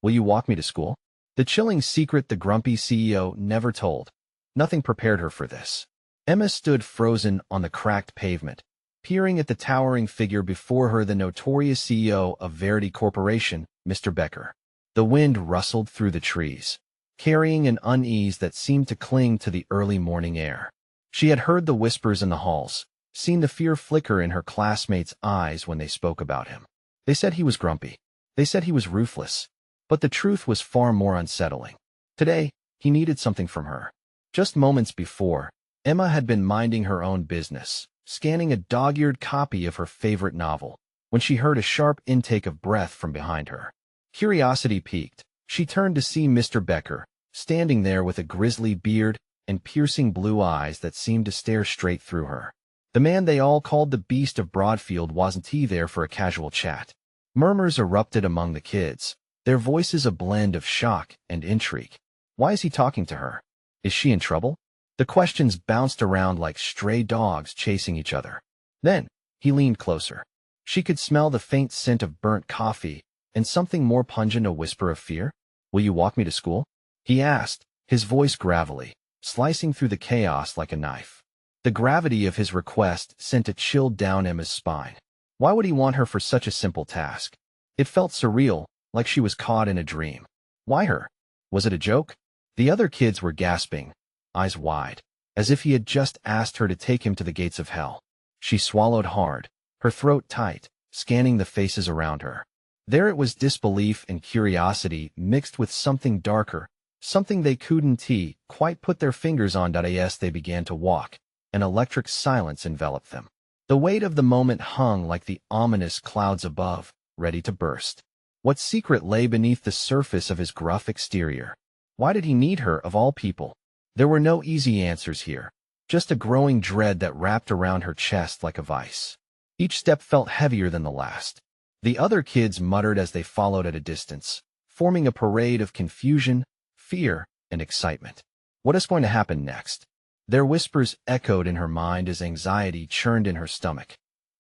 Will you walk me to school? The chilling secret the grumpy CEO never told. Nothing prepared her for this. Emma stood frozen on the cracked pavement, peering at the towering figure before her, the notorious CEO of Verity Corporation, Mr. Becker. The wind rustled through the trees, carrying an unease that seemed to cling to the early morning air. She had heard the whispers in the halls, seen the fear flicker in her classmates' eyes when they spoke about him. They said he was grumpy. They said he was ruthless. But the truth was far more unsettling. Today, he needed something from her. Just moments before, Emma had been minding her own business, scanning a dog-eared copy of her favorite novel, when she heard a sharp intake of breath from behind her. Curiosity piqued. She turned to see Mr. Becker, standing there with a grisly beard and piercing blue eyes that seemed to stare straight through her. The man they all called the Beast of Broadfield wasn't he there for a casual chat. Murmurs erupted among the kids, their voices a blend of shock and intrigue. Why is he talking to her? Is she in trouble? The questions bounced around like stray dogs chasing each other. Then, he leaned closer. She could smell the faint scent of burnt coffee and something more pungent, a whisper of fear. Will you walk me to school? He asked, his voice gravelly, slicing through the chaos like a knife. The gravity of his request sent a chill down Emma's spine. Why would he want her for such a simple task? It felt surreal, like she was caught in a dream. Why her? Was it a joke? The other kids were gasping, eyes wide, as if he had just asked her to take him to the gates of hell. She swallowed hard, her throat tight, scanning the faces around her. There it was, disbelief and curiosity mixed with something darker, something they couldn't quite put their fingers on. As they began to walk, an electric silence enveloped them. The weight of the moment hung like the ominous clouds above, ready to burst. What secret lay beneath the surface of his gruff exterior? Why did he need her, of all people? There were no easy answers here, just a growing dread that wrapped around her chest like a vice. Each step felt heavier than the last. The other kids muttered as they followed at a distance, forming a parade of confusion, fear, and excitement. What is going to happen next? Their whispers echoed in her mind as anxiety churned in her stomach.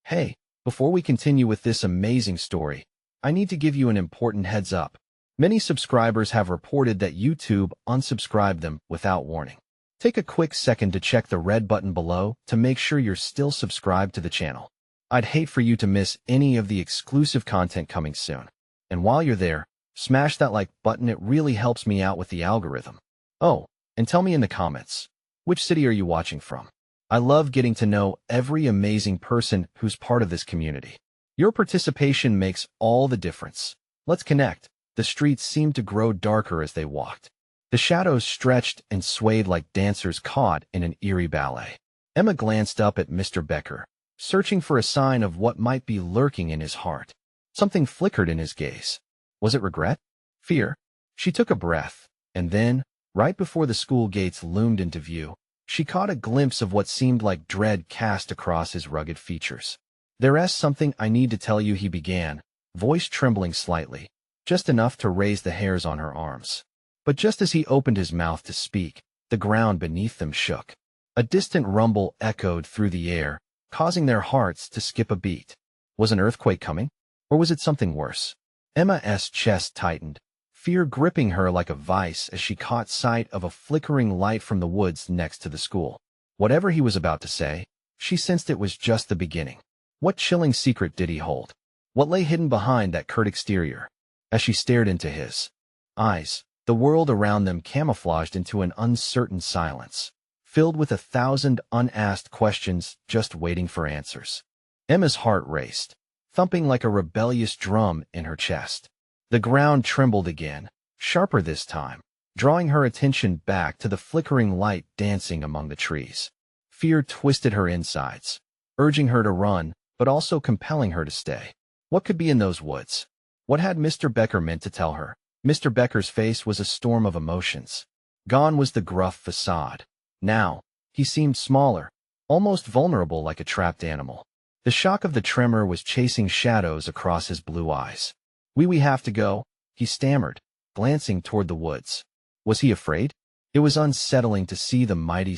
Hey, before we continue with this amazing story, I need to give you an important heads up. Many subscribers have reported that YouTube unsubscribed them without warning. Take a quick second to check the red button below to make sure you're still subscribed to the channel. I'd hate for you to miss any of the exclusive content coming soon. And while you're there, smash that like button. It really helps me out with the algorithm. Oh, and tell me in the comments, which city are you watching from? I love getting to know every amazing person who's part of this community. Your participation makes all the difference. Let's connect. The streets seemed to grow darker as they walked. The shadows stretched and swayed like dancers caught in an eerie ballet. Emma glanced up at Mr. Becker, searching for a sign of what might be lurking in his heart. Something flickered in his gaze. Was it regret? Fear? She took a breath, and then, right before the school gates loomed into view, she caught a glimpse of what seemed like dread cast across his rugged features. There's something I need to tell you, he began, voice trembling slightly, just enough to raise the hairs on her arms. But just as he opened his mouth to speak, the ground beneath them shook. A distant rumble echoed through the air, causing their hearts to skip a beat. Was an earthquake coming? Or was it something worse? Emma's chest tightened, fear gripping her like a vice as she caught sight of a flickering light from the woods next to the school. Whatever he was about to say, she sensed it was just the beginning. What chilling secret did he hold? What lay hidden behind that curt exterior? As she stared into his eyes, the world around them camouflaged into an uncertain silence, filled with 1,000 unasked questions just waiting for answers. Emma's heart raced, thumping like a rebellious drum in her chest. The ground trembled again, sharper this time, drawing her attention back to the flickering light dancing among the trees. Fear twisted her insides, urging her to run, but also compelling her to stay. What could be in those woods? What had Mr. Becker meant to tell her? Mr. Becker's face was a storm of emotions. Gone was the gruff facade. Now, he seemed smaller, almost vulnerable, like a trapped animal. The shock of the tremor was chasing shadows across his blue eyes. We have to go, he stammered, glancing toward the woods. Was he afraid? It was unsettling to see the mighty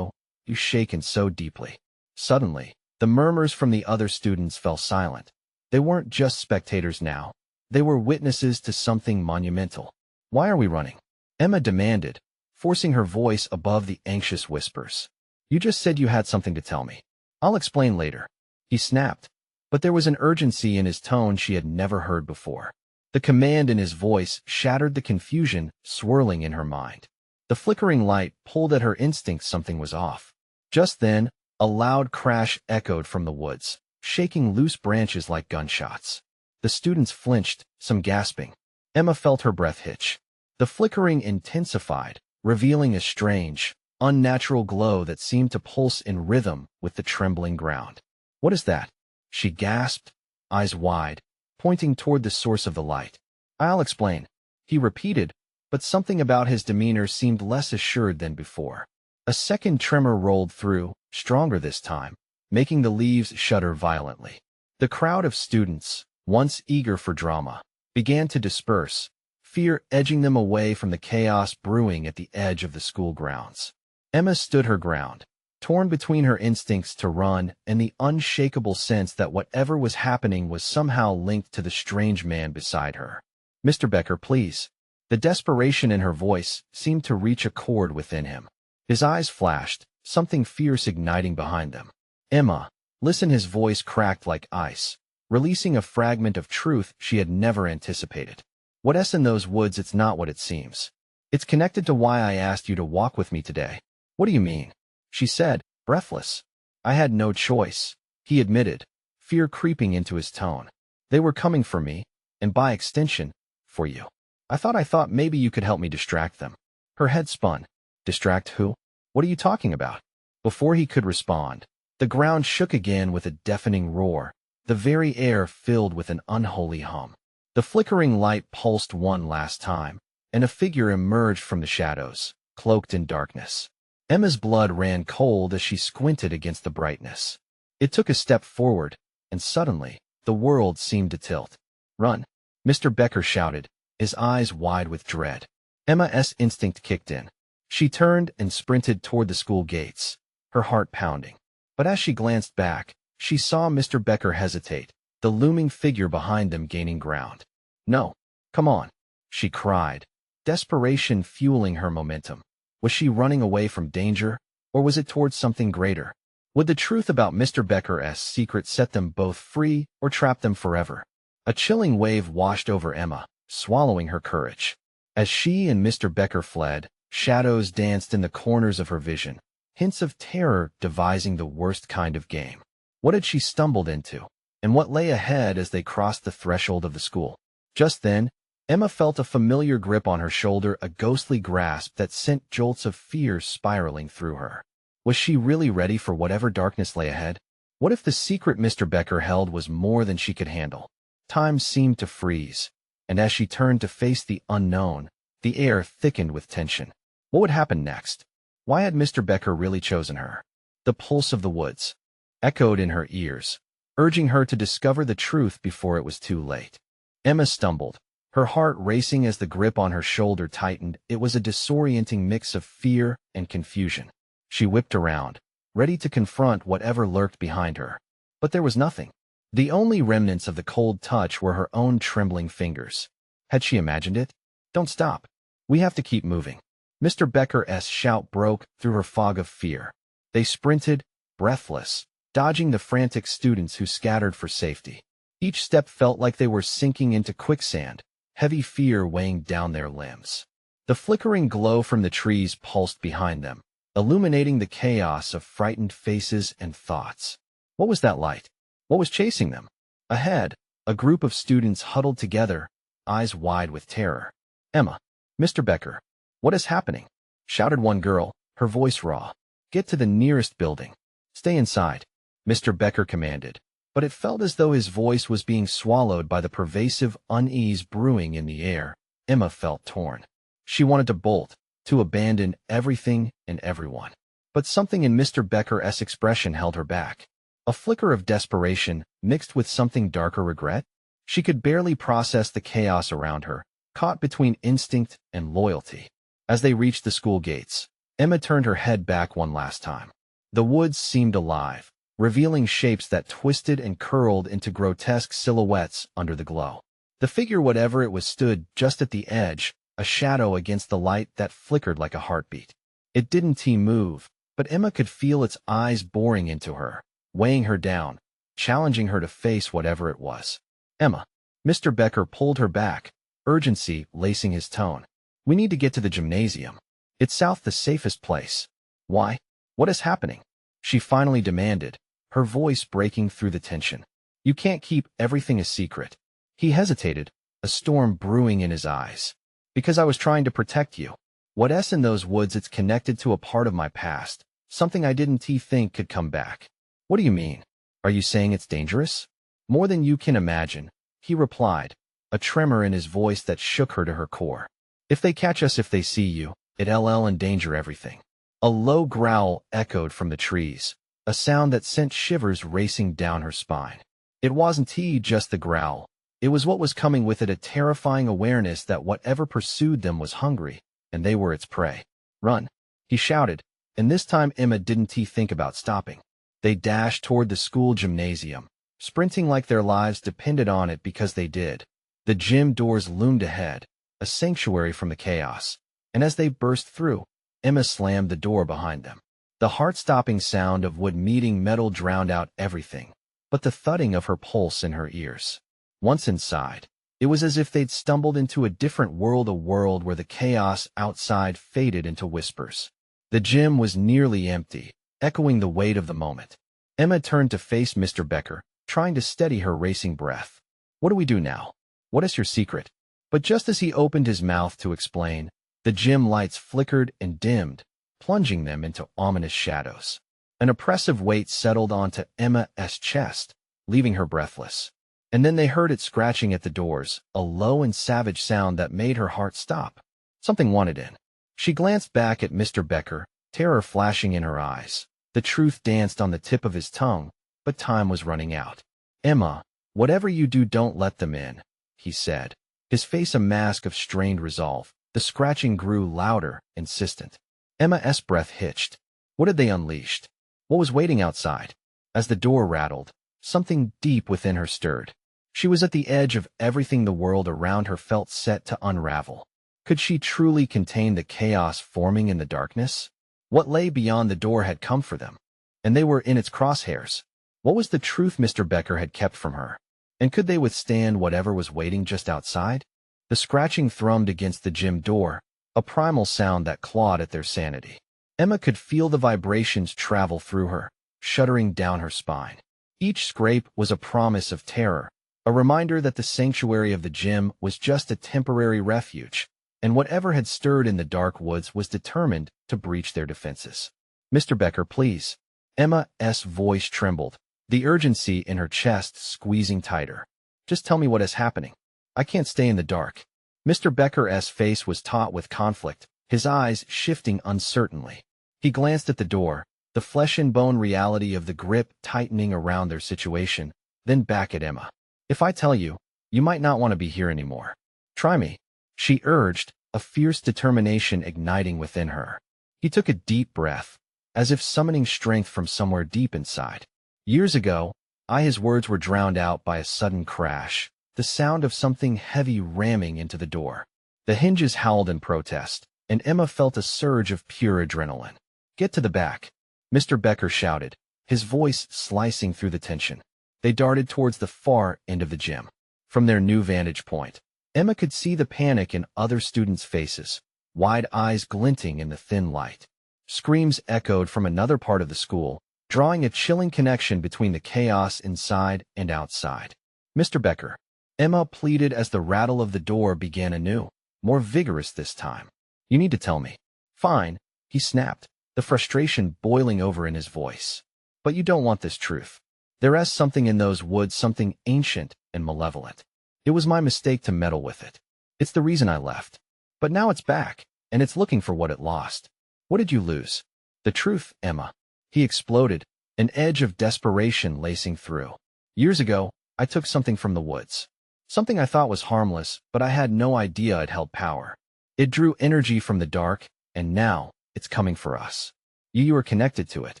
shaken so deeply. Suddenly, the murmurs from the other students fell silent. They weren't just spectators now. They were witnesses to something monumental. "Why are we running?" Emma demanded, forcing her voice above the anxious whispers. "You just said you had something to tell me." "I'll explain later," he snapped, but there was an urgency in his tone she had never heard before. The command in his voice shattered the confusion swirling in her mind. The flickering light pulled at her instincts something was off. Just then, a loud crash echoed from the woods, shaking loose branches like gunshots. The students flinched, some gasping. Emma felt her breath hitch. The flickering intensified, revealing a strange, unnatural glow that seemed to pulse in rhythm with the trembling ground. "What is that?" she gasped, eyes wide, pointing toward the source of the light. "I'll explain," he repeated, but something about his demeanor seemed less assured than before. A second tremor rolled through, stronger this time, making the leaves shudder violently. The crowd of students, once eager for drama, began to disperse, fear edging them away from the chaos brewing at the edge of the school grounds. Emma stood her ground, torn between her instincts to run and the unshakable sense that whatever was happening was somehow linked to the strange man beside her. "Mr. Becker, please." The desperation in her voice seemed to reach a chord within him. His eyes flashed, something fierce igniting behind them. "Emma, listen." His voice cracked like ice, releasing a fragment of truth she had never anticipated. "What's in those woods? It's not what it seems. It's connected to why I asked you to walk with me today." "What do you mean?" she said, breathless. "I had no choice," he admitted, fear creeping into his tone. "They were coming for me, and by extension, for you. I thought maybe you could help me distract them." Her head spun. "Distract who? What are you talking about?" Before he could respond, the ground shook again with a deafening roar, the very air filled with an unholy hum. The flickering light pulsed one last time, and a figure emerged from the shadows, cloaked in darkness. Emma's blood ran cold as she squinted against the brightness. It took a step forward, and suddenly, the world seemed to tilt. "Run!" Mr. Becker shouted, his eyes wide with dread. Emma's instinct kicked in. She turned and sprinted toward the school gates, her heart pounding. But as she glanced back, she saw Mr. Becker hesitate, the looming figure behind them gaining ground. "No, come on," she cried, desperation fueling her momentum. Was she running away from danger, or was it towards something greater? Would the truth about Mr. Becker's secret set them both free or trap them forever? A chilling wave washed over Emma, swallowing her courage. As she and Mr. Becker fled, shadows danced in the corners of her vision, hints of terror devising the worst kind of game. What had she stumbled into, and what lay ahead as they crossed the threshold of the school? Just then, Emma felt a familiar grip on her shoulder, a ghostly grasp that sent jolts of fear spiraling through her. Was she really ready for whatever darkness lay ahead? What if the secret Mr. Becker held was more than she could handle? Time seemed to freeze, and as she turned to face the unknown, the air thickened with tension. What would happen next? Why had Mr. Becker really chosen her? The pulse of the woods echoed in her ears, urging her to discover the truth before it was too late. Emma stumbled, her heart racing as the grip on her shoulder tightened. It was a disorienting mix of fear and confusion. She whipped around, ready to confront whatever lurked behind her. But there was nothing. The only remnants of the cold touch were her own trembling fingers. Had she imagined it? "Don't stop. We have to keep moving." Mr. Becker's shout broke through her fog of fear. They sprinted, breathless, dodging the frantic students who scattered for safety. Each step felt like they were sinking into quicksand, heavy fear weighing down their limbs. The flickering glow from the trees pulsed behind them, illuminating the chaos of frightened faces and thoughts. What was that light? What was chasing them? Ahead, a group of students huddled together, eyes wide with terror. "Emma, Mr. Becker, what is happening?" shouted one girl, her voice raw. "Get to the nearest building. Stay inside," Mr. Becker commanded, but it felt as though his voice was being swallowed by the pervasive unease brewing in the air. Emma felt torn. She wanted to bolt, to abandon everything and everyone. But something in Mr. Becker's expression held her back. A flicker of desperation mixed with something darker regret. She could barely process the chaos around her, caught between instinct and loyalty. As they reached the school gates, Emma turned her head back one last time. The woods seemed alive, revealing shapes that twisted and curled into grotesque silhouettes under the glow. The figure, whatever it was, stood just at the edge, a shadow against the light that flickered like a heartbeat. It didn't move, but Emma could feel its eyes boring into her, weighing her down, challenging her to face whatever it was. Emma. Mr. Becker pulled her back, urgency lacing his tone. We need to get to the gymnasium. It's south, the safest place. Why? What is happening? She finally demanded, her voice breaking through the tension. You can't keep everything a secret. He hesitated, a storm brewing in his eyes. Because I was trying to protect you. What's in those woods? It's connected to a part of my past, something I didn't think could come back. What do you mean? Are you saying it's dangerous? More than you can imagine, he replied, a tremor in his voice that shook her to her core. If they catch us, if they see you, it'll endanger everything. A low growl echoed from the trees, a sound that sent shivers racing down her spine. It wasn't just the growl. It was what was coming with it, a terrifying awareness that whatever pursued them was hungry, and they were its prey. Run, he shouted, and this time Emma didn't think about stopping. They dashed toward the school gymnasium, sprinting like their lives depended on it, because they did. The gym doors loomed ahead, a sanctuary from the chaos, and as they burst through, Emma slammed the door behind them. The heart-stopping sound of wood meeting metal drowned out everything, but the thudding of her pulse in her ears. Once inside, it was as if they'd stumbled into a different world, a world where the chaos outside faded into whispers. The gym was nearly empty, echoing the weight of the moment. Emma turned to face Mr. Becker, trying to steady her racing breath. What do we do now? What is your secret? But just as he opened his mouth to explain, the gym lights flickered and dimmed, plunging them into ominous shadows. An oppressive weight settled onto Emma's chest, leaving her breathless. And then they heard it scratching at the doors, a low and savage sound that made her heart stop. Something wanted in. She glanced back at Mr. Becker, terror flashing in her eyes. The truth danced on the tip of his tongue, but time was running out. Emma, whatever you do, don't let them in, he said, his face a mask of strained resolve. The scratching grew louder, insistent. Emma's breath hitched. What had they unleashed? What was waiting outside? As the door rattled, something deep within her stirred. She was at the edge of everything. The world around her felt set to unravel. Could she truly contain the chaos forming in the darkness? What lay beyond the door had come for them, and they were in its crosshairs. What was the truth Mr. Becker had kept from her? And could they withstand whatever was waiting just outside? The scratching thrummed against the gym door, a primal sound that clawed at their sanity. Emma could feel the vibrations travel through her, shuddering down her spine. Each scrape was a promise of terror, a reminder that the sanctuary of the gym was just a temporary refuge, and whatever had stirred in the dark woods was determined to breach their defenses. Mr. Becker, please. Emma's voice trembled, the urgency in her chest squeezing tighter. Just tell me what is happening. I can't stay in the dark. Mr. Becker's face was taut with conflict, his eyes shifting uncertainly. He glanced at the door, the flesh-and-bone reality of the grip tightening around their situation, then back at Emma. If I tell you, you might not want to be here anymore. Try me, she urged, a fierce determination igniting within her. He took a deep breath, as if summoning strength from somewhere deep inside. Years ago, his words were drowned out by a sudden crash, the sound of something heavy ramming into the door. The hinges howled in protest, and Emma felt a surge of pure adrenaline. Get to the back, Mr. Becker shouted, his voice slicing through the tension. They darted towards the far end of the gym. From their new vantage point, Emma could see the panic in other students' faces, wide eyes glinting in the thin light. Screams echoed from another part of the school, drawing a chilling connection between the chaos inside and outside. Mr. Becker, Emma pleaded as the rattle of the door began anew, more vigorous this time. You need to tell me. Fine, he snapped, the frustration boiling over in his voice. But you don't want this truth. There is something in those woods, something ancient and malevolent. It was my mistake to meddle with it. It's the reason I left. But now it's back, and it's looking for what it lost. What did you lose? The truth, Emma. He exploded, an edge of desperation lacing through. Years ago, I took something from the woods. Something I thought was harmless, but I had no idea it held power. It drew energy from the dark, and now it's coming for us. You are connected to it.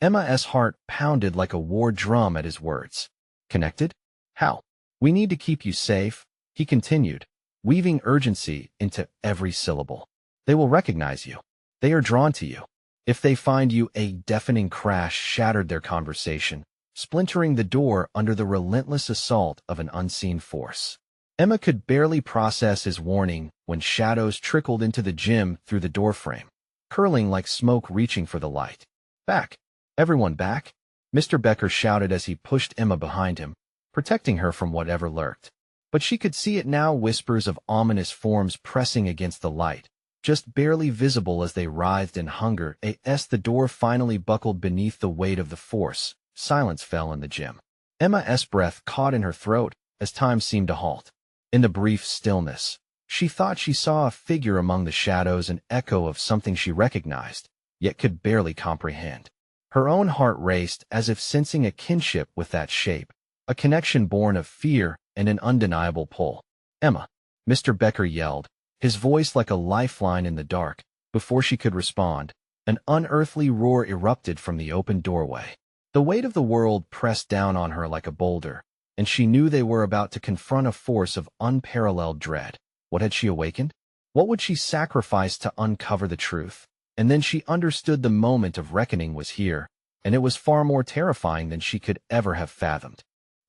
Emma's heart pounded like a war drum at his words. Connected? How? We need to keep you safe, he continued, weaving urgency into every syllable. They will recognize you. They are drawn to you. If they find you, a deafening crash shattered their conversation, splintering the door under the relentless assault of an unseen force. Emma could barely process his warning when shadows trickled into the gym through the doorframe, curling like smoke reaching for the light. Back! Everyone back! Mr. Becker shouted as he pushed Emma behind him, protecting her from whatever lurked. But she could see it now, whispers of ominous forms pressing against the light, just barely visible as they writhed in hunger. As the door finally buckled beneath the weight of the force, silence fell in the gym. Emma's breath caught in her throat as time seemed to halt. In the brief stillness, she thought she saw a figure among the shadows, an echo of something she recognized, yet could barely comprehend. Her own heart raced as if sensing a kinship with that shape, a connection born of fear and an undeniable pull. "Emma!" Mr. Becker yelled, his voice like a lifeline in the dark. Before she could respond, an unearthly roar erupted from the open doorway. The weight of the world pressed down on her like a boulder, and she knew they were about to confront a force of unparalleled dread. What had she awakened? What would she sacrifice to uncover the truth? And then she understood the moment of reckoning was here, and it was far more terrifying than she could ever have fathomed.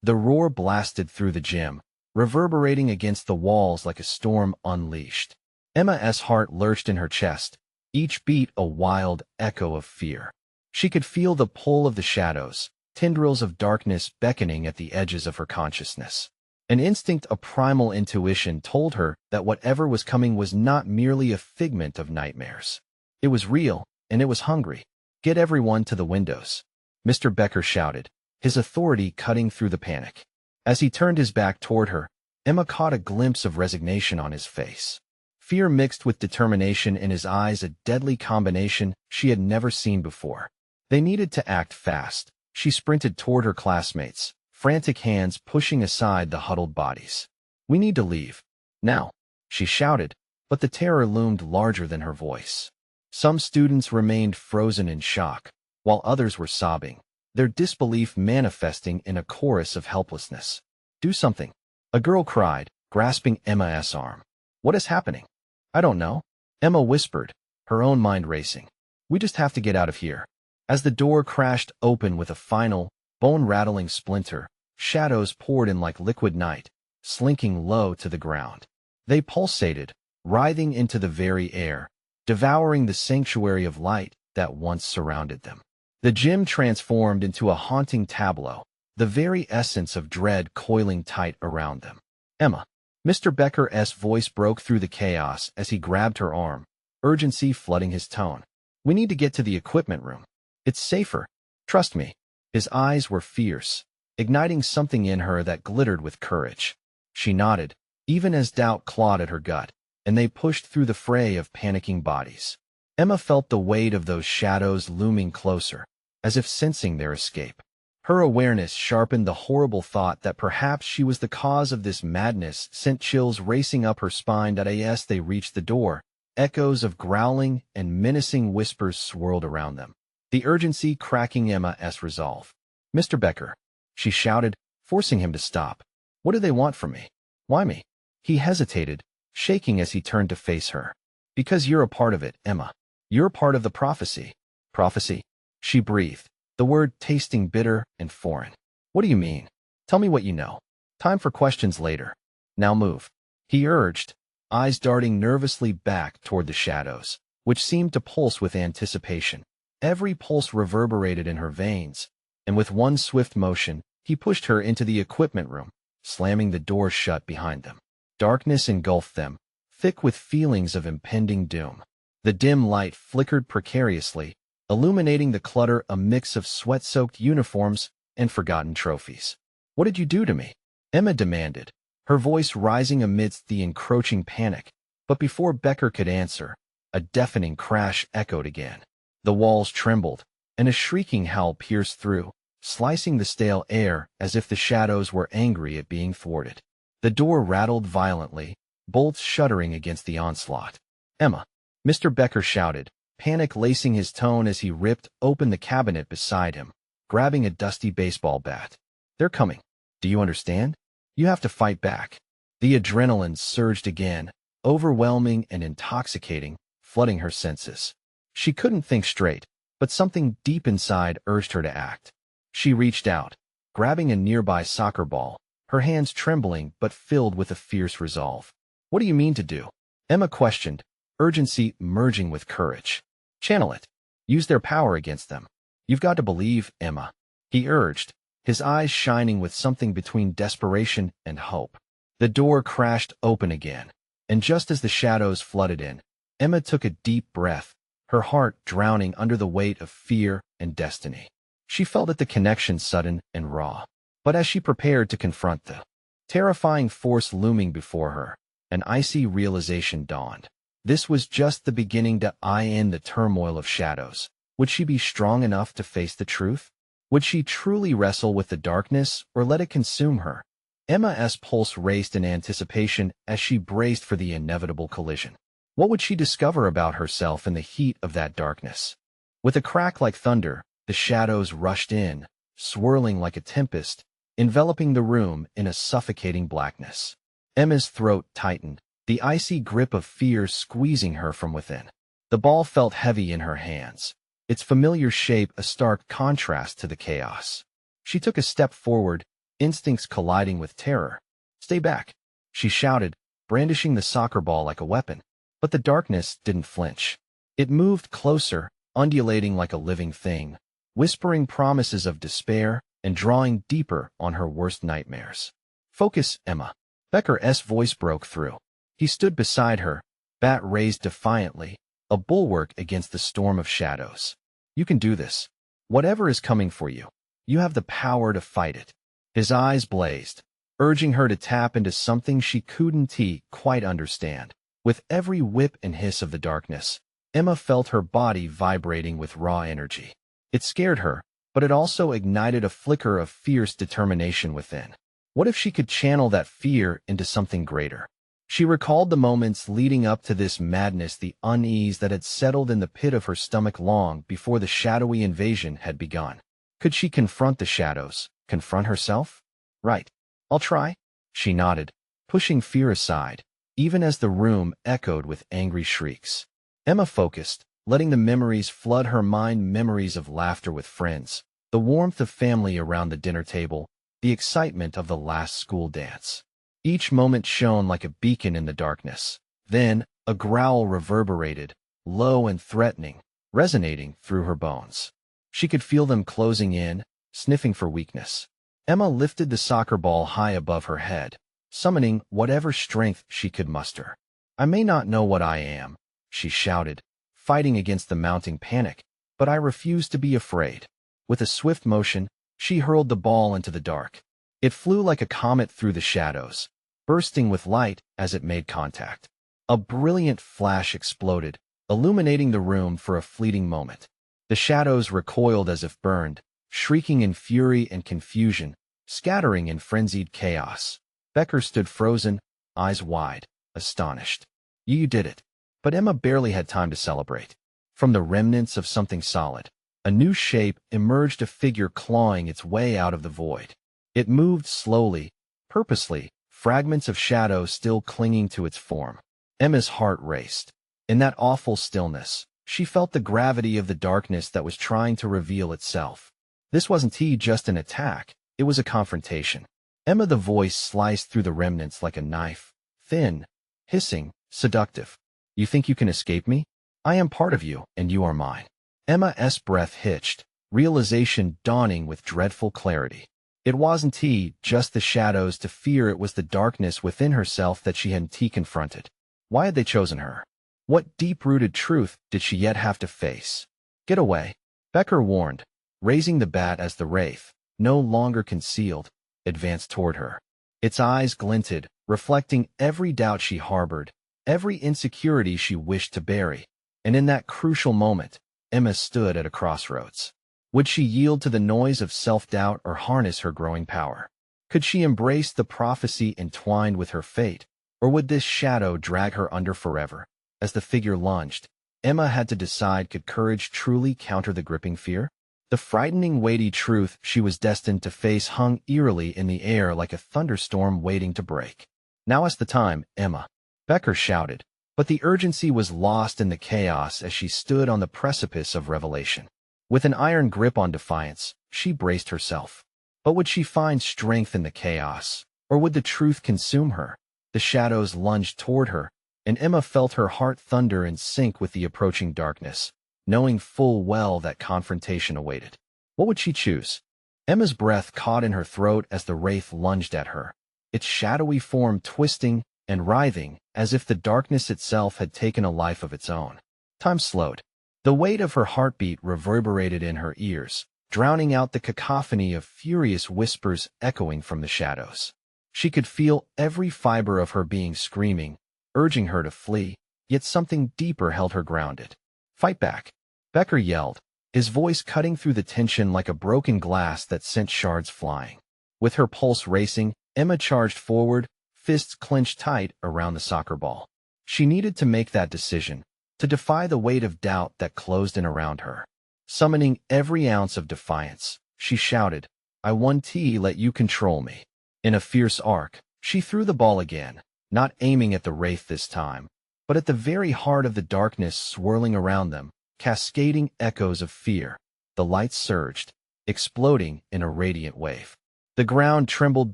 The roar blasted through the gym, reverberating against the walls like a storm unleashed. Emma's heart lurched in her chest, each beat a wild echo of fear. She could feel the pull of the shadows, tendrils of darkness beckoning at the edges of her consciousness. An instinct, a primal intuition, told her that whatever was coming was not merely a figment of nightmares. It was real, and it was hungry. "Get everyone to the windows," Mr. Becker shouted, his authority cutting through the panic. As he turned his back toward her, Emma caught a glimpse of resignation on his face. Fear mixed with determination in his eyes, a deadly combination she had never seen before. They needed to act fast. She sprinted toward her classmates, frantic hands pushing aside the huddled bodies. "We need to leave. Now," she shouted, but the terror loomed larger than her voice. Some students remained frozen in shock, while others were sobbing, their disbelief manifesting in a chorus of helplessness. "Do something," a girl cried, grasping Emma's arm. "What is happening?" "I don't know," Emma whispered, her own mind racing. "We just have to get out of here." As the door crashed open with a final, bone-rattling splinter, shadows poured in like liquid night, slinking low to the ground. They pulsated, writhing into the very air, devouring the sanctuary of light that once surrounded them. The gym transformed into a haunting tableau, the very essence of dread coiling tight around them. "Emma!" Mr. Becker's voice broke through the chaos as he grabbed her arm, urgency flooding his tone. "We need to get to the equipment room. It's safer. Trust me." His eyes were fierce, igniting something in her that glittered with courage. She nodded, even as doubt clawed at her gut, and they pushed through the fray of panicking bodies. Emma felt the weight of those shadows looming closer, as if sensing their escape. Her awareness sharpened the horrible thought that perhaps she was the cause of this madness, sent chills racing up her spine. As they reached the door, echoes of growling and menacing whispers swirled around them, the urgency cracking Emma's resolve. "Mr. Becker," she shouted, forcing him to stop. "What do they want from me? Why me?" He hesitated, shaking as he turned to face her. "Because you're a part of it, Emma. You're part of the prophecy." "Prophecy?" she breathed, the word tasting bitter and foreign. "What do you mean? Tell me what you know. Time for questions later. Now move," he urged, eyes darting nervously back toward the shadows, which seemed to pulse with anticipation. Every pulse reverberated in her veins, and with one swift motion, he pushed her into the equipment room, slamming the door shut behind them. Darkness engulfed them, thick with feelings of impending doom. The dim light flickered precariously, illuminating the clutter, a mix of sweat-soaked uniforms and forgotten trophies. "What did you do to me?" Emma demanded, her voice rising amidst the encroaching panic. But before Becker could answer, a deafening crash echoed again. The walls trembled, and a shrieking howl pierced through, slicing the stale air as if the shadows were angry at being thwarted. The door rattled violently, bolts shuddering against the onslaught. "Emma!" Mr. Becker shouted, panic lacing his tone as he ripped open the cabinet beside him, grabbing a dusty baseball bat. "They're coming. Do you understand? You have to fight back." The adrenaline surged again, overwhelming and intoxicating, flooding her senses. She couldn't think straight, but something deep inside urged her to act. She reached out, grabbing a nearby soccer ball, her hands trembling but filled with a fierce resolve. "What do you mean to do?" Emma questioned, urgency merging with courage. "Channel it. Use their power against them. You've got to believe, Emma," he urged, his eyes shining with something between desperation and hope. The door crashed open again, and just as the shadows flooded in, Emma took a deep breath, her heart drowning under the weight of fear and destiny. She felt that the connection sudden and raw. But as she prepared to confront the terrifying force looming before her, an icy realization dawned. This was just the beginning to end the turmoil of shadows. Would she be strong enough to face the truth? Would she truly wrestle with the darkness or let it consume her? Emma's pulse raced in anticipation as she braced for the inevitable collision. What would she discover about herself in the heat of that darkness? With a crack like thunder, the shadows rushed in, swirling like a tempest, enveloping the room in a suffocating blackness. Emma's throat tightened, the icy grip of fear squeezing her from within. The ball felt heavy in her hands, its familiar shape a stark contrast to the chaos. She took a step forward, instincts colliding with terror. "Stay back," she shouted, brandishing the soccer ball like a weapon. But the darkness didn't flinch. It moved closer, undulating like a living thing, whispering promises of despair and drawing deeper on her worst nightmares. "Focus, Emma." Becker's voice broke through. He stood beside her, bat raised defiantly, a bulwark against the storm of shadows. "You can do this. Whatever is coming for you, you have the power to fight it." His eyes blazed, urging her to tap into something she couldn't quite understand. With every whip and hiss of the darkness, Emma felt her body vibrating with raw energy. It scared her, but it also ignited a flicker of fierce determination within. What if she could channel that fear into something greater? She recalled the moments leading up to this madness, the unease that had settled in the pit of her stomach long before the shadowy invasion had begun. Could she confront the shadows, confront herself? "Right. I'll try," she nodded, pushing fear aside, even as the room echoed with angry shrieks. Emma focused, letting the memories flood her mind, memories of laughter with friends, the warmth of family around the dinner table, the excitement of the last school dance. Each moment shone like a beacon in the darkness. Then, a growl reverberated, low and threatening, resonating through her bones. She could feel them closing in, sniffing for weakness. Emma lifted the soccer ball high above her head, summoning whatever strength she could muster. "I may not know what I am," she shouted, fighting against the mounting panic, "but I refuse to be afraid." With a swift motion, she hurled the ball into the dark. It flew like a comet through the shadows, bursting with light as it made contact. A brilliant flash exploded, illuminating the room for a fleeting moment. The shadows recoiled as if burned, shrieking in fury and confusion, scattering in frenzied chaos. Becker stood frozen, eyes wide, astonished. "You did it." But Emma barely had time to celebrate. From the remnants of something solid, a new shape emerged, a figure clawing its way out of the void. It moved slowly, purposely, fragments of shadow still clinging to its form. Emma's heart raced. In that awful stillness, she felt the gravity of the darkness that was trying to reveal itself. This wasn't just an attack, it was a confrontation. Emma, the voice sliced through the remnants like a knife, thin, hissing, seductive. "You think you can escape me? I am part of you, and you are mine." Emma's breath hitched, realization dawning with dreadful clarity. It wasn't just the shadows to fear, it was the darkness within herself that she hadn't confronted. Why had they chosen her? What deep-rooted truth did she yet have to face? "Get away," Becker warned, raising the bat as the wraith, no longer concealed, advanced toward her. Its eyes glinted, reflecting every doubt she harbored, every insecurity she wished to bury. And in that crucial moment, Emma stood at a crossroads. Would she yield to the noise of self-doubt or harness her growing power? Could she embrace the prophecy entwined with her fate, or would this shadow drag her under forever? As the figure lunged, Emma had to decide, could courage truly counter the gripping fear? The frightening, weighty truth she was destined to face hung eerily in the air like a thunderstorm waiting to break. Now is the time, Emma. Becker shouted, but the urgency was lost in the chaos as she stood on the precipice of revelation. With an iron grip on defiance, she braced herself. But would she find strength in the chaos, or would the truth consume her? The shadows lunged toward her, and Emma felt her heart thunder in sync with the approaching darkness, knowing full well that confrontation awaited. What would she choose? Emma's breath caught in her throat as the wraith lunged at her, its shadowy form twisting and writhing as if the darkness itself had taken a life of its own. Time slowed. The weight of her heartbeat reverberated in her ears, drowning out the cacophony of furious whispers echoing from the shadows. She could feel every fiber of her being screaming, urging her to flee, yet something deeper held her grounded. Fight back, Becker yelled, his voice cutting through the tension like a broken glass that sent shards flying. With her pulse racing, Emma charged forward, fists clenched tight around the soccer ball. She needed to make that decision, to defy the weight of doubt that closed in around her. Summoning every ounce of defiance, she shouted, "I won't let you control me." In a fierce arc, she threw the ball again, not aiming at the wraith this time, but at the very heart of the darkness swirling around them, cascading echoes of fear. The light surged, exploding in a radiant wave. The ground trembled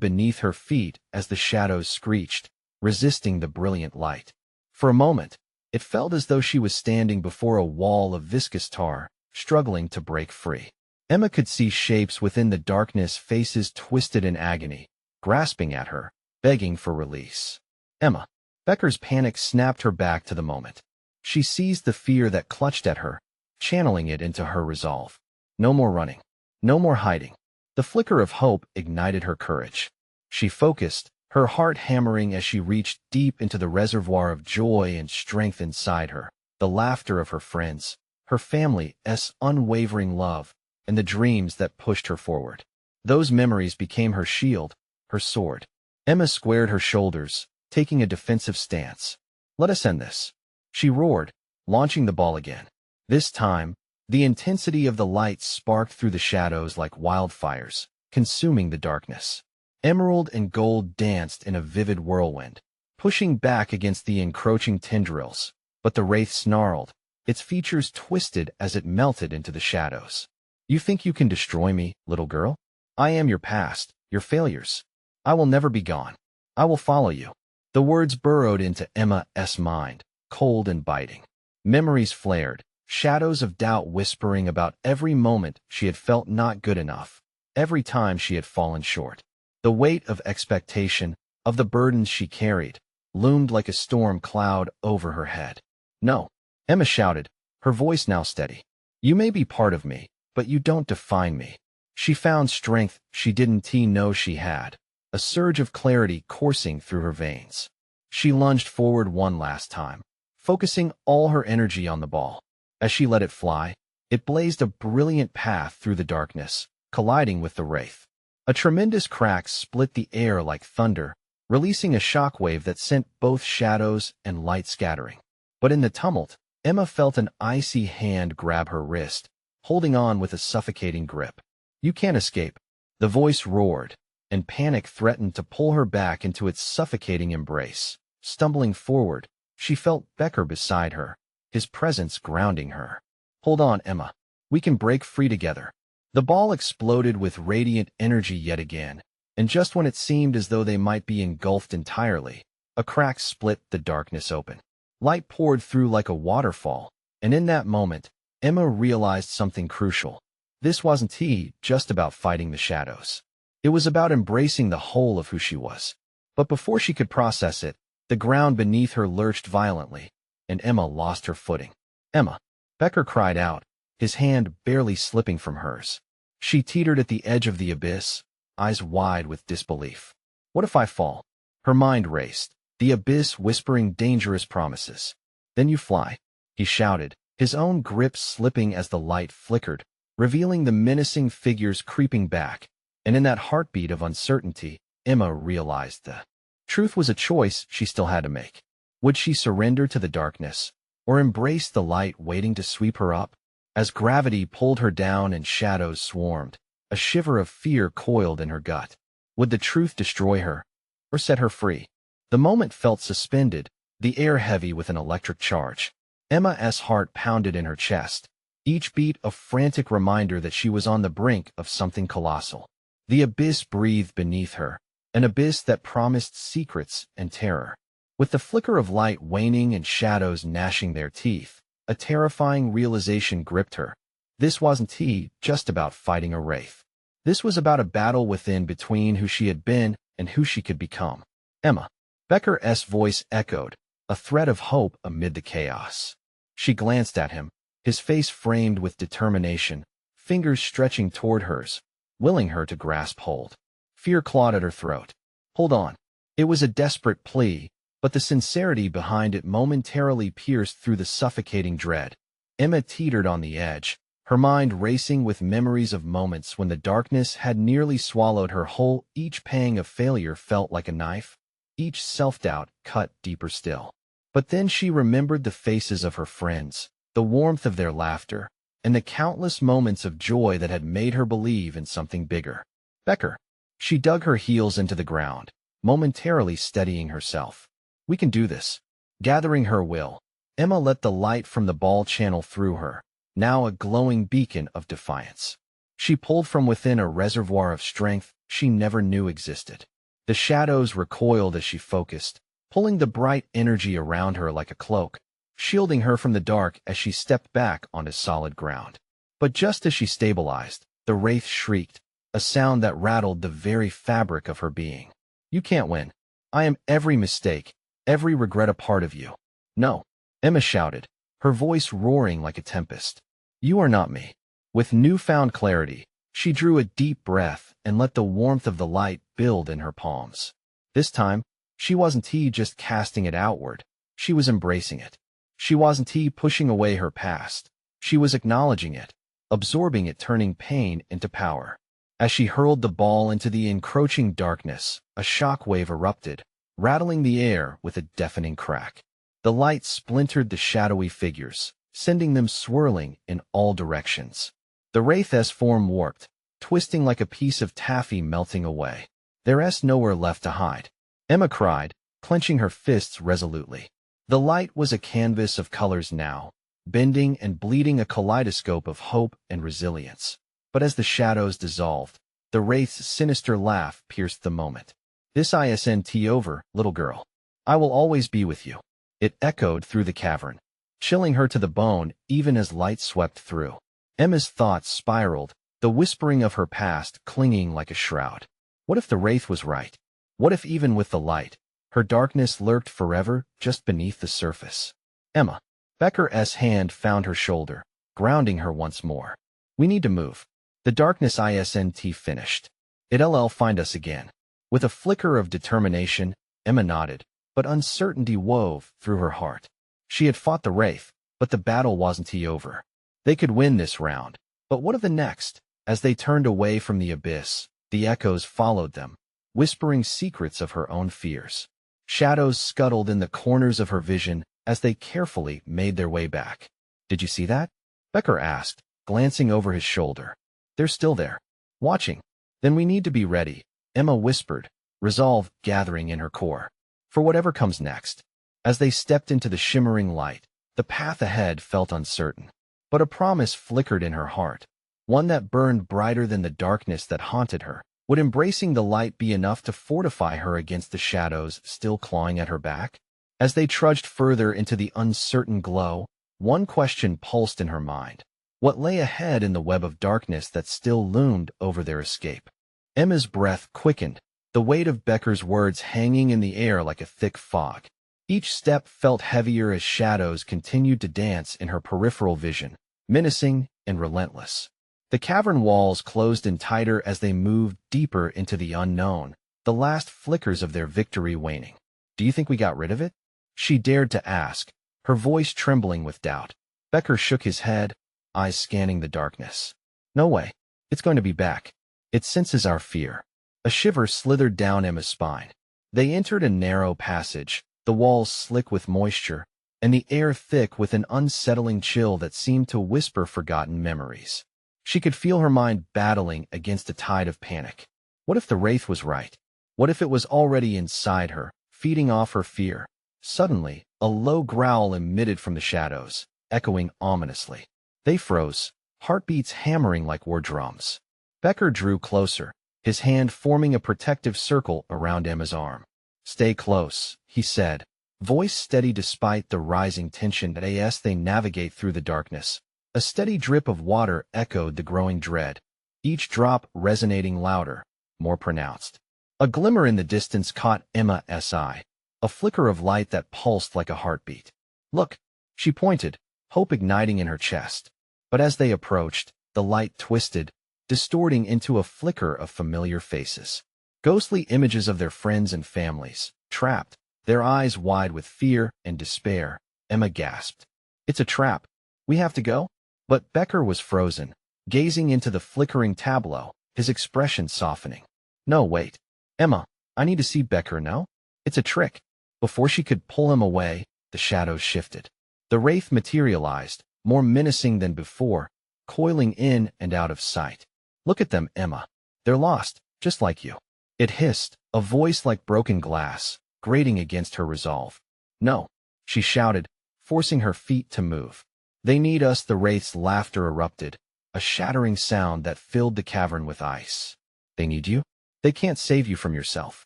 beneath her feet as the shadows screeched, resisting the brilliant light. For a moment, it felt as though she was standing before a wall of viscous tar, struggling to break free. Emma could see shapes within the darkness, faces twisted in agony, grasping at her, begging for release. Emma. Becker's panic snapped her back to the moment. She seized the fear that clutched at her, channeling it into her resolve. No more running. No more hiding. The flicker of hope ignited her courage. She focused, her heart hammering as she reached deep into the reservoir of joy and strength inside her, the laughter of her friends, her family's unwavering love, and the dreams that pushed her forward. Those memories became her shield, her sword. Emma squared her shoulders, taking a defensive stance. "Let us end this," she roared, launching the ball again. This time, the intensity of the light sparked through the shadows like wildfires, consuming the darkness. Emerald and gold danced in a vivid whirlwind, pushing back against the encroaching tendrils, but the wraith snarled, its features twisted as it melted into the shadows. "You think you can destroy me, little girl? I am your past, your failures. I will never be gone. I will follow you." The words burrowed into Emma's mind, cold and biting. Memories flared, shadows of doubt whispering about every moment she had felt not good enough, every time she had fallen short. The weight of expectation, of the burdens she carried, loomed like a storm cloud over her head. "No," Emma shouted, her voice now steady. "You may be part of me, but you don't define me." She found strength she didn't know she had, a surge of clarity coursing through her veins. She lunged forward one last time, focusing all her energy on the ball. As she let it fly, it blazed a brilliant path through the darkness, colliding with the wraith. A tremendous crack split the air like thunder, releasing a shockwave that sent both shadows and light scattering. But in the tumult, Emma felt an icy hand grab her wrist, holding on with a suffocating grip. "You can't escape," the voice roared, and panic threatened to pull her back into its suffocating embrace. Stumbling forward, she felt Becker beside her, his presence grounding her. "Hold on, Emma. We can break free together." The ball exploded with radiant energy yet again, and just when it seemed as though they might be engulfed entirely, a crack split the darkness open. Light poured through like a waterfall, and in that moment, Emma realized something crucial. This wasn't just about fighting the shadows. It was about embracing the whole of who she was. But before she could process it, the ground beneath her lurched violently, and Emma lost her footing. "Emma!" Becker cried out, his hand barely slipping from hers. She teetered at the edge of the abyss, eyes wide with disbelief. "What if I fall?" Her mind raced, the abyss whispering dangerous promises. "Then you fly," he shouted, his own grip slipping as the light flickered, revealing the menacing figures creeping back. And in that heartbeat of uncertainty, Emma realized the truth was a choice she still had to make. Would she surrender to the darkness, or embrace the light waiting to sweep her up? As gravity pulled her down and shadows swarmed, a shiver of fear coiled in her gut. Would the truth destroy her, or set her free? The moment felt suspended, the air heavy with an electric charge. Emma's heart pounded in her chest, each beat a frantic reminder that she was on the brink of something colossal. The abyss breathed beneath her, an abyss that promised secrets and terror. With the flicker of light waning and shadows gnashing their teeth, a terrifying realization gripped her. This wasn't just about fighting a wraith. This was about a battle within between who she had been and who she could become. Emma. Becker's voice echoed, a thread of hope amid the chaos. She glanced at him, his face framed with determination, fingers stretching toward hers, willing her to grasp hold. Fear clawed at her throat. Hold on. It was a desperate plea, but the sincerity behind it momentarily pierced through the suffocating dread. Emma teetered on the edge, her mind racing with memories of moments when the darkness had nearly swallowed her whole. Each pang of failure felt like a knife, each self-doubt cut deeper still. But then she remembered the faces of her friends, the warmth of their laughter, and the countless moments of joy that had made her believe in something bigger. Becker. She dug her heels into the ground, momentarily steadying herself. We can do this. Gathering her will, Emma let the light from the ball channel through her, now a glowing beacon of defiance. She pulled from within a reservoir of strength she never knew existed. The shadows recoiled as she focused, pulling the bright energy around her like a cloak, shielding her from the dark as she stepped back onto solid ground. But just as she stabilized, the wraith shrieked, a sound that rattled the very fabric of her being. You can't win. I am every mistake, every regret a part of you. No, Emma shouted, her voice roaring like a tempest. You are not me. With newfound clarity, she drew a deep breath and let the warmth of the light build in her palms. This time, she wasn't just casting it outward. She was embracing it. She wasn't pushing away her past. She was acknowledging it, absorbing it, turning pain into power. As she hurled the ball into the encroaching darkness, a shockwave erupted, rattling the air with a deafening crack. The light splintered the shadowy figures, sending them swirling in all directions. The wraith's form warped, twisting like a piece of taffy melting away. There's nowhere left to hide. Emma cried, clenching her fists resolutely. The light was a canvas of colors now, bending and bleeding, a kaleidoscope of hope and resilience. But as the shadows dissolved, the wraith's sinister laugh pierced the moment. This isn't over, little girl. I will always be with you. It echoed through the cavern, chilling her to the bone even as light swept through. Emma's thoughts spiraled, the whispering of her past clinging like a shroud. What if the wraith was right? What if even with the light, her darkness lurked forever just beneath the surface? Emma. Becker's hand found her shoulder, grounding her once more. We need to move. The darkness isn't finished. It'll find us again. With a flicker of determination, Emma nodded, but uncertainty wove through her heart. She had fought the wraith, but the battle wasn't over. They could win this round, but what of the next? As they turned away from the abyss, the echoes followed them, whispering secrets of her own fears. Shadows scuttled in the corners of her vision as they carefully made their way back. Did you see that? Becker asked, glancing over his shoulder. They're still there, watching. Then we need to be ready, Emma whispered, resolve gathering in her core. For whatever comes next. As they stepped into the shimmering light, the path ahead felt uncertain. But a promise flickered in her heart, one that burned brighter than the darkness that haunted her. Would embracing the light be enough to fortify her against the shadows still clawing at her back? As they trudged further into the uncertain glow, one question pulsed in her mind. What lay ahead in the web of darkness that still loomed over their escape? Emma's breath quickened, the weight of Becker's words hanging in the air like a thick fog. Each step felt heavier as shadows continued to dance in her peripheral vision, menacing and relentless. The cavern walls closed in tighter as they moved deeper into the unknown, the last flickers of their victory waning. Do you think we got rid of it? She dared to ask, her voice trembling with doubt. Becker shook his head, eyes scanning the darkness. No way. It's going to be back. It senses our fear. A shiver slithered down Emma's spine. They entered a narrow passage, the walls slick with moisture, and the air thick with an unsettling chill that seemed to whisper forgotten memories. She could feel her mind battling against a tide of panic. What if the wraith was right? What if it was already inside her, feeding off her fear. Suddenly, a low growl emitted from the shadows, echoing ominously. They froze, heartbeats hammering like war drums. Becker drew closer, his hand forming a protective circle around Emma's arm. "Stay close," he said, voice steady despite the rising tension as they navigate through the darkness. A steady drip of water echoed the growing dread, each drop resonating louder, more pronounced. A glimmer in the distance caught Emma's eye, a flicker of light that pulsed like a heartbeat. "Look," she pointed, hope igniting in her chest. But as they approached, the light twisted, distorting into a flicker of familiar faces. Ghostly images of their friends and families, trapped, their eyes wide with fear and despair. Emma gasped. "It's a trap. We have to go?" But Becker was frozen, gazing into the flickering tableau, his expression softening. "No, wait. Emma, I need to see Becker now. It's a trick." Before she could pull him away, the shadows shifted. The wraith materialized, more menacing than before, coiling in and out of sight. "Look at them, Emma. They're lost, just like you." It hissed, a voice like broken glass, grating against her resolve. "No," she shouted, forcing her feet to move. "They need us." The wraith's laughter erupted, a shattering sound that filled the cavern with ice. "They need you? They can't save you from yourself."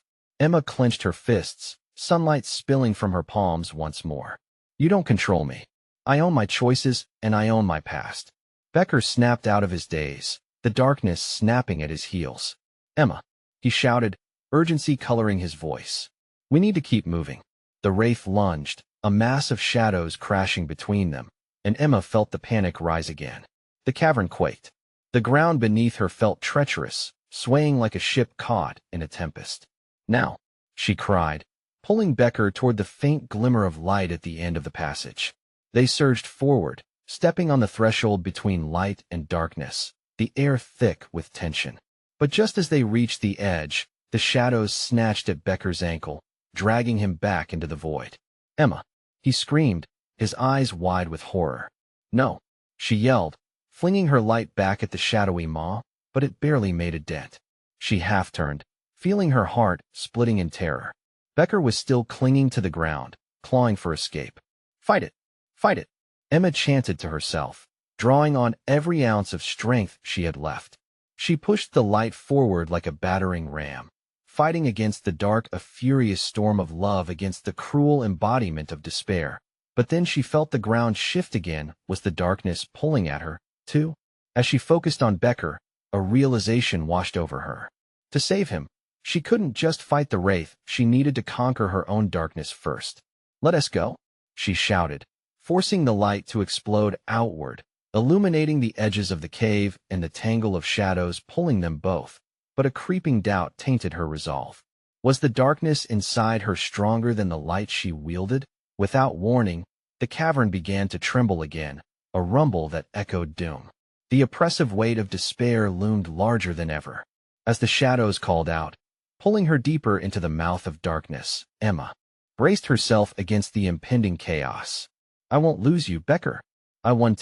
Emma clenched her fists, sunlight spilling from her palms once more. "You don't control me. I own my choices, and I own my past." Becker snapped out of his daze, the darkness snapping at his heels. "Emma," he shouted, urgency coloring his voice. "We need to keep moving." The wraith lunged, a mass of shadows crashing between them, and Emma felt the panic rise again. The cavern quaked. The ground beneath her felt treacherous, swaying like a ship caught in a tempest. "Now," she cried, pulling Becker toward the faint glimmer of light at the end of the passage. They surged forward, stepping on the threshold between light and darkness, the air thick with tension. But just as they reached the edge, the shadows snatched at Becker's ankle, dragging him back into the void. "Emma!" he screamed, his eyes wide with horror. "No!" she yelled, flinging her light back at the shadowy maw, but it barely made a dent. She half-turned, feeling her heart splitting in terror. Becker was still clinging to the ground, clawing for escape. "Fight it! Fight it!" Emma chanted to herself, drawing on every ounce of strength she had left. She pushed the light forward like a battering ram, fighting against the dark, a furious storm of love against the cruel embodiment of despair. But then she felt the ground shift again. Was the darkness pulling at her, too? As she focused on Becker, a realization washed over her. To save him, she couldn't just fight the wraith, she needed to conquer her own darkness first. "Let us go," she shouted, forcing the light to explode outward, illuminating the edges of the cave and the tangle of shadows pulling them both. But a creeping doubt tainted her resolve. Was the darkness inside her stronger than the light she wielded? Without warning, the cavern began to tremble again, a rumble that echoed doom. The oppressive weight of despair loomed larger than ever. As the shadows called out, pulling her deeper into the mouth of darkness, Emma braced herself against the impending chaos. "I won't lose you, Becker. I won."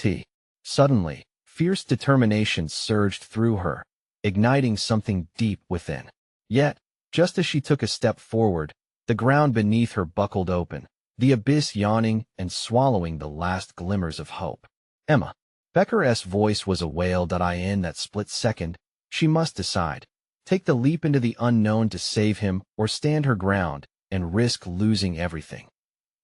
Suddenly, fierce determination surged through her, igniting something deep within. Yet, just as she took a step forward, the ground beneath her buckled open, the abyss yawning and swallowing the last glimmers of hope. "Emma." Becker's voice was a wail. In that split second, she must decide. Take the leap into the unknown to save him, or stand her ground and risk losing everything.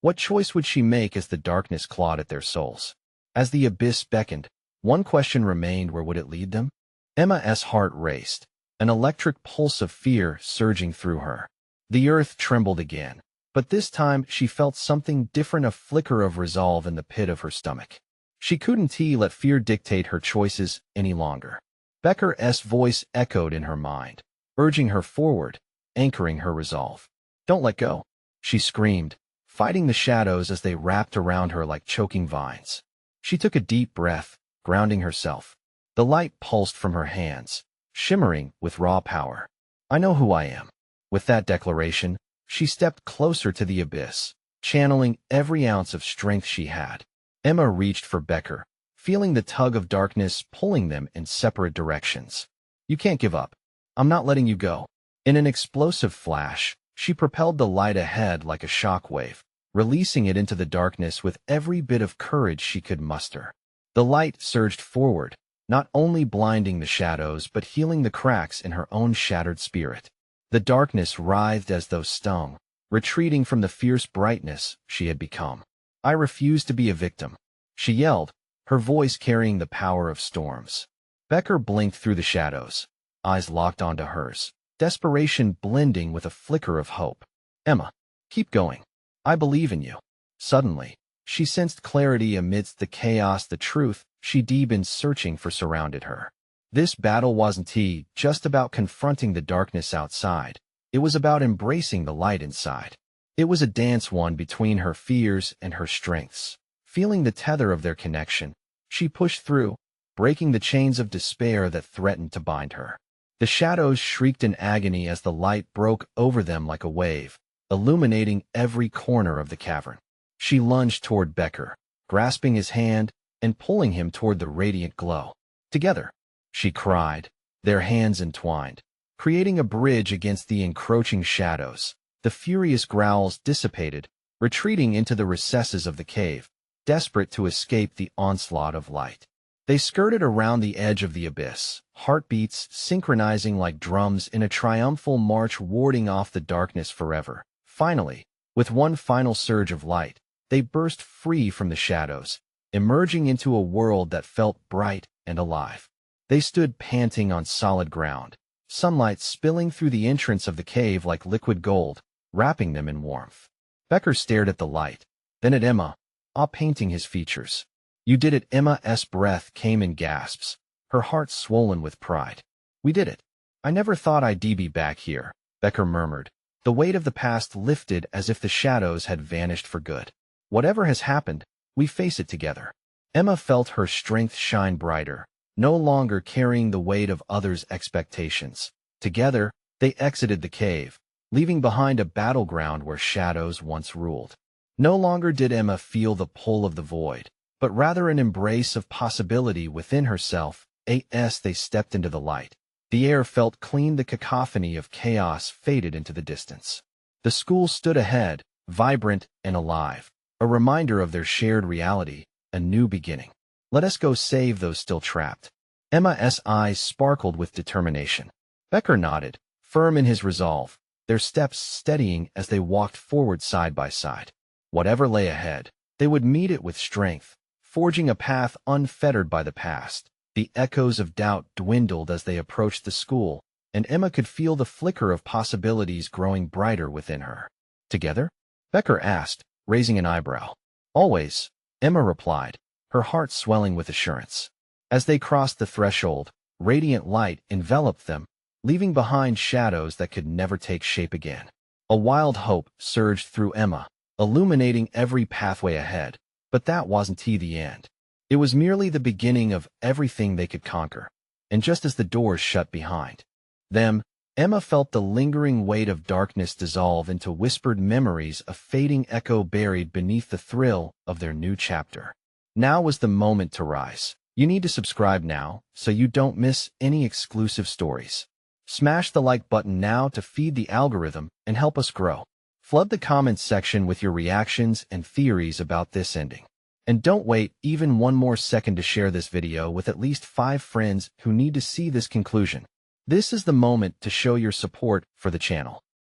What choice would she make as the darkness clawed at their souls? As the abyss beckoned, one question remained: where would it lead them? Emma's heart raced, an electric pulse of fear surging through her. The earth trembled again, but this time she felt something different, a flicker of resolve in the pit of her stomach. She couldn't let fear dictate her choices any longer. Becker's voice echoed in her mind, urging her forward, anchoring her resolve. "Don't let go," she screamed, fighting the shadows as they wrapped around her like choking vines. She took a deep breath, grounding herself. The light pulsed from her hands, shimmering with raw power. "I know who I am." With that declaration, she stepped closer to the abyss, channeling every ounce of strength she had. Emma reached for Becker, feeling the tug of darkness pulling them in separate directions. "You can't give up. I'm not letting you go." In an explosive flash, She propelled the light ahead like a shockwave, releasing it into the darkness with every bit of courage she could muster. The light surged forward, not only blinding the shadows but healing the cracks in her own shattered spirit. The darkness writhed as though stung, retreating from the fierce brightness she had become. "I refuse to be a victim," she yelled, her voice carrying the power of storms. Becker blinked through the shadows, eyes locked onto hers, desperation blending with a flicker of hope. "Emma, keep going. I believe in you." Suddenly, she sensed clarity amidst the chaos. The truth she'd been searching for surrounded her. This battle wasn't just about confronting the darkness outside. It was about embracing the light inside. It was a dance won between her fears and her strengths. Feeling the tether of their connection, she pushed through, breaking the chains of despair that threatened to bind her. The shadows shrieked in agony as the light broke over them like a wave, illuminating every corner of the cavern. She lunged toward Becker, grasping his hand and pulling him toward the radiant glow. "Together," she cried, their hands entwined, creating a bridge against the encroaching shadows. The furious growls dissipated, retreating into the recesses of the cave, desperate to escape the onslaught of light. They skirted around the edge of the abyss, heartbeats synchronizing like drums in a triumphal march warding off the darkness forever. Finally, with one final surge of light, they burst free from the shadows, emerging into a world that felt bright and alive. They stood panting on solid ground, sunlight spilling through the entrance of the cave like liquid gold, wrapping them in warmth. Becker stared at the light, then at Emma, awe painting his features. "You did it." Emma's breath came in gasps, her heart swollen with pride. "We did it. I never thought I'd be back here," Becker murmured. The weight of the past lifted as if the shadows had vanished for good. "Whatever has happened, we face it together." Emma felt her strength shine brighter, no longer carrying the weight of others' expectations. Together, they exited the cave, leaving behind a battleground where shadows once ruled. No longer did Emma feel the pull of the void, but rather an embrace of possibility within herself. As they stepped into the light, the air felt clean, the cacophony of chaos faded into the distance. The school stood ahead, vibrant and alive, a reminder of their shared reality, a new beginning. "Let us go save those still trapped." Emma's eyes sparkled with determination. Becker nodded, firm in his resolve, their steps steadying as they walked forward side by side. Whatever lay ahead, they would meet it with strength, forging a path unfettered by the past. The echoes of doubt dwindled as they approached the school, and Emma could feel the flicker of possibilities growing brighter within her. "Together?" Becker asked, raising an eyebrow. "Always," Emma replied, her heart swelling with assurance. As they crossed the threshold, radiant light enveloped them, leaving behind shadows that could never take shape again. A wild hope surged through Emma, illuminating every pathway ahead. But that wasn't the end. It was merely the beginning of everything they could conquer. And just as the doors shut behind them, Emma felt the lingering weight of darkness dissolve into whispered memories, a fading echo buried beneath the thrill of their new chapter. Now was the moment to rise. You need to subscribe now so you don't miss any exclusive stories. Smash the like button now to feed the algorithm and help us grow. Flood the comments section with your reactions and theories about this ending. And don't wait even one more second to share this video with at least 5 friends who need to see this conclusion. This is the moment to show your support for the channel.